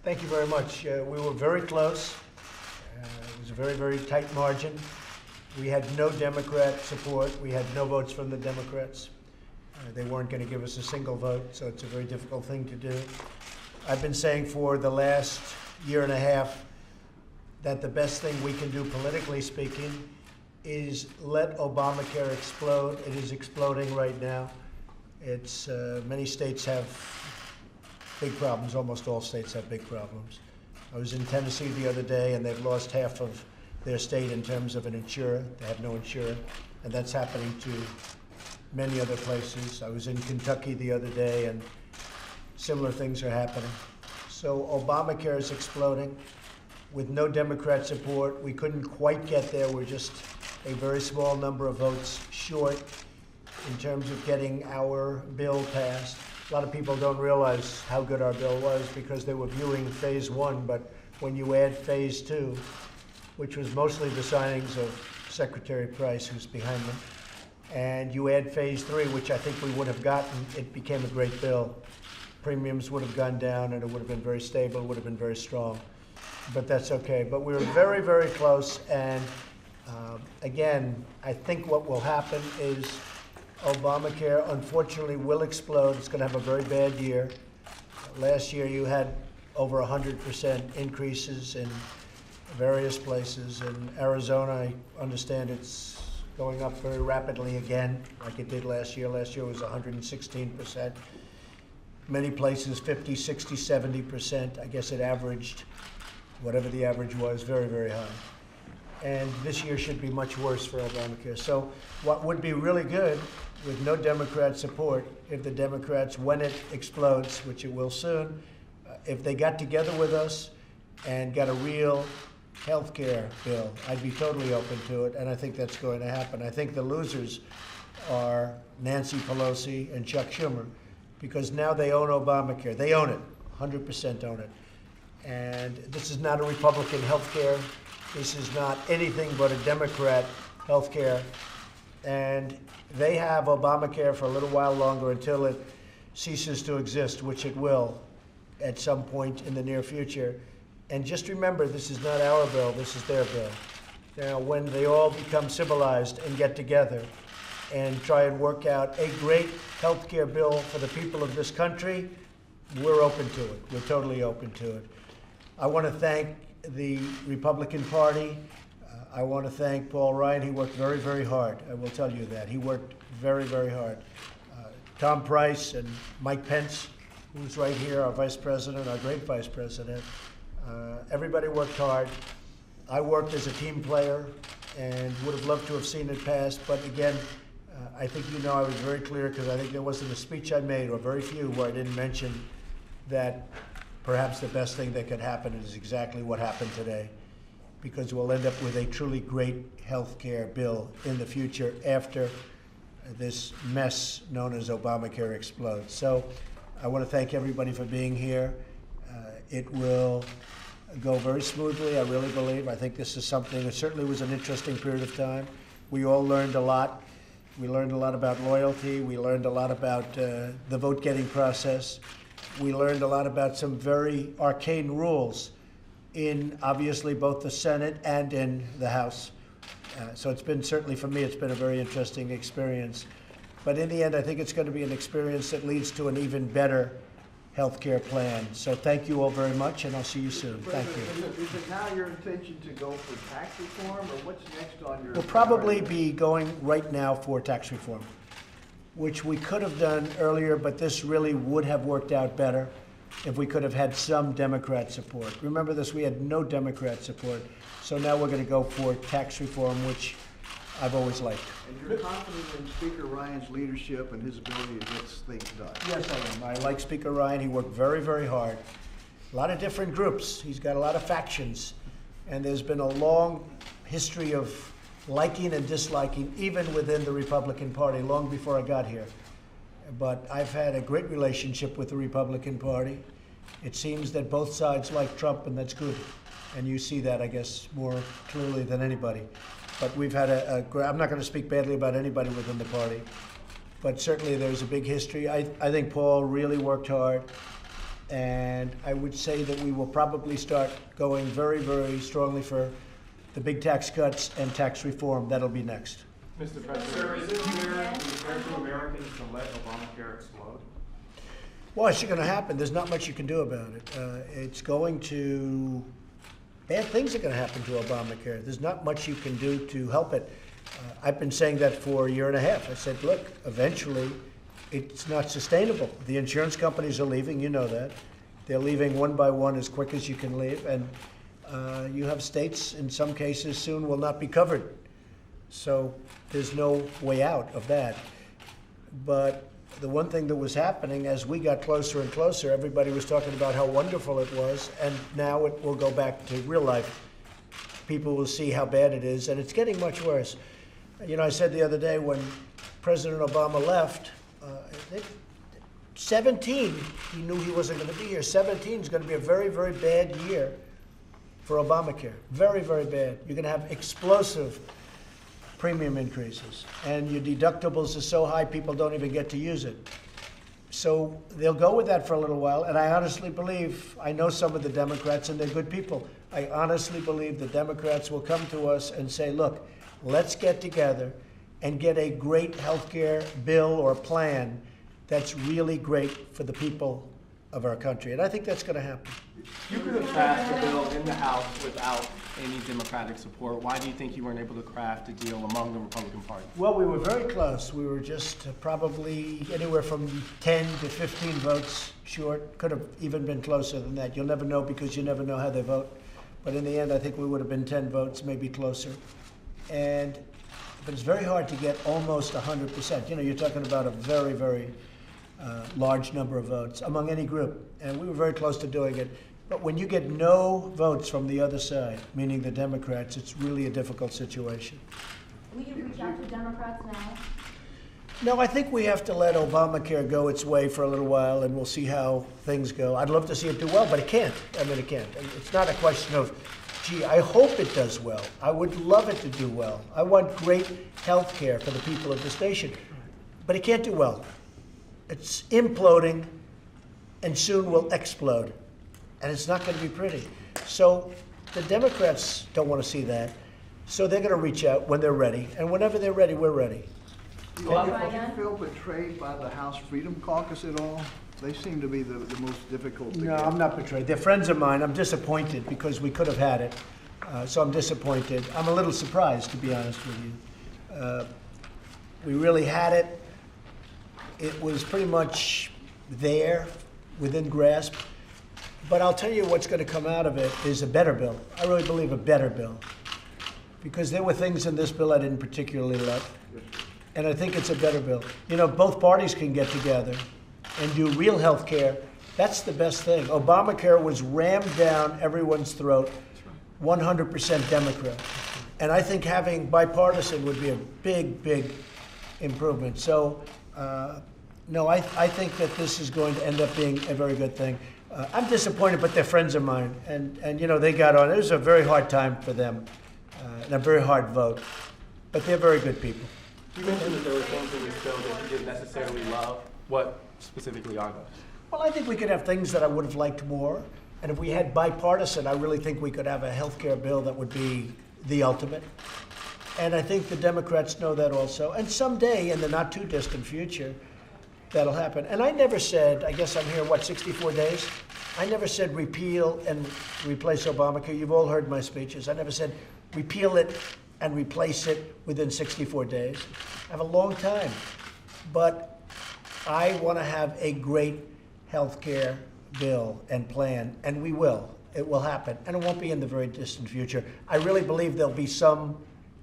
Thank you very much. We were very close. It was a very, very tight margin. We had no Democrat support. We had no votes from the Democrats. They weren't going to give us a single vote, so it's a very difficult thing to do. I've been saying for the last year and a half that the best thing we can do, politically speaking, is let Obamacare explode. It is exploding right now. It's many states have big problems. Almost all states have big problems. I was in Tennessee the other day, and they've lost half of their state in terms of an insurer. They have no insurer, and that's happening to many other places. I was in Kentucky the other day, and similar things are happening. So Obamacare is exploding. With no Democrat support, we couldn't quite get there. We're just a very small number of votes short in terms of getting our bill passed. A lot of people don't realize how good our bill was because they were viewing phase one, but when you add phase two, which was mostly the signings of Secretary Price, who's behind them, and you add phase three, which I think we would have gotten, it became a great bill. Premiums would have gone down, and it would have been very stable, would have been very strong. But that's okay. But we were very, very close, and again, I think what will happen is Obamacare, unfortunately, will explode. It's going to have a very bad year. Last year, you had over 100% increases in various places. In Arizona, I understand it's going up very rapidly again, like it did last year. Last year was 116%. Many places, 50, 60, 70%. I guess it averaged, whatever the average was, very, very high. And this year should be much worse for Obamacare. So what would be really good, with no Democrat support, if the Democrats, when it explodes, which it will soon, if they got together with us and got a real health care bill, I'd be totally open to it, and I think that's going to happen. I think the losers are Nancy Pelosi and Chuck Schumer, because now they own Obamacare. They own it, 100% own it. And this is not a Republican health care. This is not anything but a Democrat health care. And they have Obamacare for a little while longer until it ceases to exist, which it will at some point in the near future. And just remember, this is not our bill, this is their bill. Now, when they all become civilized and get together and try and work out a great health care bill for the people of this country, we're open to it. We're totally open to it. I want to thank the Republican Party. I want to thank Paul Ryan. He worked very, very hard. I will tell you that. He worked very, very hard. Tom Price and Mike Pence, who's right here, our vice president, our great vice president. Everybody worked hard. I worked as a team player and would have loved to have seen it pass. But again, I think you know I was very clear, because I think there wasn't a speech I made, or very few, where I didn't mention that perhaps the best thing that could happen is exactly what happened today, because we'll end up with a truly great health care bill in the future after this mess known as Obamacare explodes. So I want to thank everybody for being here. It will go very smoothly, I really believe. I think this is something, it certainly was an interesting period of time. We all learned a lot. We learned a lot about loyalty. We learned a lot about the vote-getting process. We learned a lot about some very arcane rules in, obviously, both the Senate and in the House. So it's been, certainly for me, it's been a very interesting experience. But in the end, I think it's going to be an experience that leads to an even better health care plan. So thank you all very much, and I'll see you soon. Thank you. Is it now your intention to go for tax reform, or what's next on your... We'll probably be going right now for tax reform, which we could have done earlier, but this really would have worked out better if we could have had some Democrat support. Remember this, we had no Democrat support. So now we're going to go for tax reform, which I've always liked. And you're confident in Speaker Ryan's leadership and his ability to get things done? Yes, I am. I like Speaker Ryan. He worked very, very hard. A lot of different groups. He's got a lot of factions. And there's been a long history of liking and disliking, even within the Republican Party, long before I got here. But I've had a great relationship with the Republican Party. It seems that both sides like Trump, and that's good. And you see that, I guess, more clearly than anybody. But we've had I'm not going to speak badly about anybody within the party, but certainly there's a big history. I think Paul really worked hard. And I would say that we will probably start going very, very strongly for the big tax cuts and tax reform. That'll be next. Mr. President, sir, is it fair to Americans to let Obamacare explode? Well, it's going to happen. There's not much you can do about it. Bad things are going to happen to Obamacare. There's not much you can do to help it. I've been saying that for a year and a half. I said, look, eventually it's not sustainable. The insurance companies are leaving, you know that. They're leaving one by one as quick as you can leave, and you have states, in some cases, soon will not be covered. So there's no way out of that. But the one thing that was happening as we got closer and closer, everybody was talking about how wonderful it was, and now it will go back to real life. People will see how bad it is, and it's getting much worse. You know, I said the other day when President Obama left, 17, he knew he wasn't going to be here. 17 is going to be a very, very bad year for Obamacare. Very, very bad. You're going to have explosive premium increases, and your deductibles are so high people don't even get to use it. So they'll go with that for a little while, and I honestly believe, I know some of the Democrats, and they're good people. I honestly believe the Democrats will come to us and say, look, let's get together and get a great health care bill or plan that's really great for the people of our country. And I think that's going to happen. You could have passed a bill in the House without any Democratic support. Why do you think you weren't able to craft a deal among the Republican Party? Well, we were very close. We were just probably anywhere from 10 to 15 votes short. Could have even been closer than that. You'll never know because you never know how they vote. But in the end, I think we would have been 10 votes, maybe closer. But it's very hard to get almost 100%. You know, you're talking about a very, very large number of votes among any group. And we were very close to doing it. But when you get no votes from the other side, meaning the Democrats, it's really a difficult situation. Will you reach out to Democrats now? No, I think we have to let Obamacare go its way for a little while, and we'll see how things go. I'd love to see it do well, but it can't. I mean, it can't. It's not a question of, gee, I hope it does well. I would love it to do well. I want great health care for the people of this nation. But it can't do well. It's imploding, and soon will explode. And it's not going to be pretty. So the Democrats don't want to see that. So they're going to reach out when they're ready. And whenever they're ready, we're ready. Do you feel betrayed by the House Freedom Caucus at all? They seem to be the most difficult to No, get. I'm not betrayed. They're friends of mine. I'm disappointed because we could have had it. So I'm disappointed. I'm a little surprised, to be honest with you. We really had it. It was pretty much there, within grasp. But I'll tell you what's going to come out of it is a better bill. I really believe a better bill. Because there were things in this bill I didn't particularly love. And I think it's a better bill. You know, both parties can get together and do real health care. That's the best thing. Obamacare was rammed down everyone's throat, 100% Democrat. And I think having bipartisan would be a big, big improvement. So, no, I think that this is going to end up being a very good thing. I'm disappointed, but they're friends of mine. And you know, they got on. It was a very hard time for them and a very hard vote. But they're very good people. You mentioned that there were things in this bill that you didn't necessarily love. What specifically are those? Well, I think we could have things that I would have liked more. And if we had bipartisan, I really think we could have a health care bill that would be the ultimate. And I think the Democrats know that also. And someday, in the not too distant future, that'll happen. And I never said, I guess I'm here, 64 days? I never said repeal and replace Obamacare. You've all heard my speeches. I never said repeal it and replace it within 64 days. I have a long time. But I want to have a great health care bill and plan, and we will. It will happen, and it won't be in the very distant future. I really believe there'll be some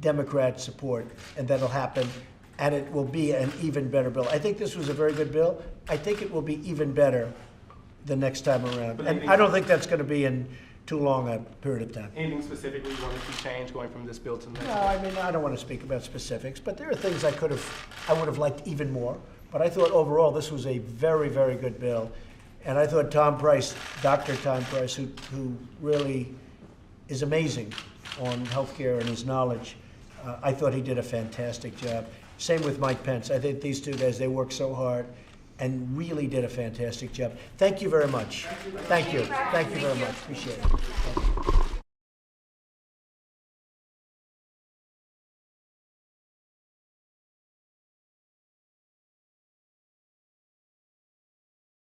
Democrat support, and that'll happen, and it will be an even better bill. I think this was a very good bill. I think it will be even better the next time around. And I don't think that's going to be in too long a period of time. Anything specifically you want to see change going from this bill to the next? No, I mean, I don't want to speak about specifics, but there are things I would have liked even more. But I thought overall this was a very, very good bill. And I thought Tom Price, Dr. Tom Price, who really is amazing on healthcare and his knowledge, I thought he did a fantastic job. Same with Mike Pence. I think these two guys, they work so hard. and really did a fantastic job. Thank you very much. Thank you. Thank you very much. Appreciate it. Thank you.